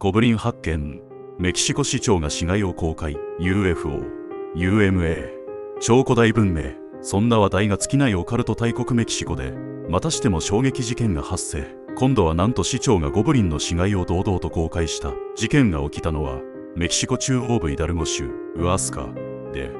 ゴブリン発見。メキシコ市長が死骸を公開。 UFO、UMA、超古代文明。そんな話題が尽きないオカルト大国メキシコでまたしても衝撃事件が発生。今度はなんと市長がゴブリンの死骸を堂々と公開した。事件が起きたのはメキシコ中央部イダルゴ州ウアスカで、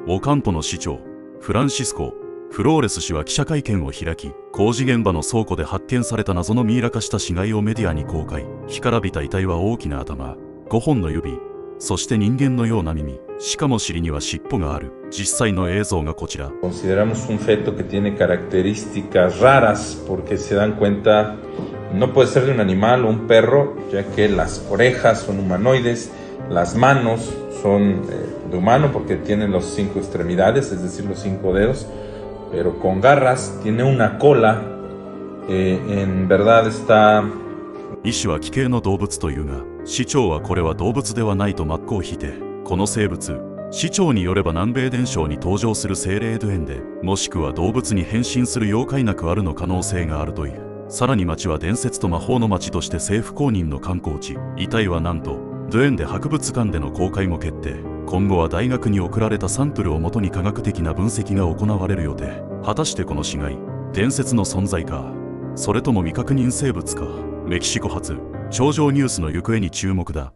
オカンポの市長フランシスコ・フローレス氏は記者会見を開き、工事現場の倉庫で発見された謎のミイラ化した死骸をメディアに公開。干からびた遺体は大きな頭、5本の指、そして人間のような耳、しかも尻には尻尾がある。実際の映像がこちら。Consideramos un feto que tiene características raras porque se dan cuenta no puede ser de un animal o un perro, ya que las orejas son humanoides, las manos son de humano porque tienen las 5 extremidades, es decir, los 5 dedos, pero con garras, tiene una cola, en verdad está... 医師は奇形の動物というが、市長はこれは動物ではないと真っ向否定。この生物、市長によれば南米伝承に登場する精霊ドゥエンデ、もしくは動物に変身する妖怪なくあるの可能性があるという。さらに町は伝説と魔法の町として政府公認の観光地。遺体はなんとドゥエンデ博物館での公開も決定。今後は大学に送られたサンプルをもとに科学的な分析が行われる予定。果たしてこの死骸、伝説の存在か、それとも未確認生物か。メキシコ発頂上ニュースの行方に注目だ。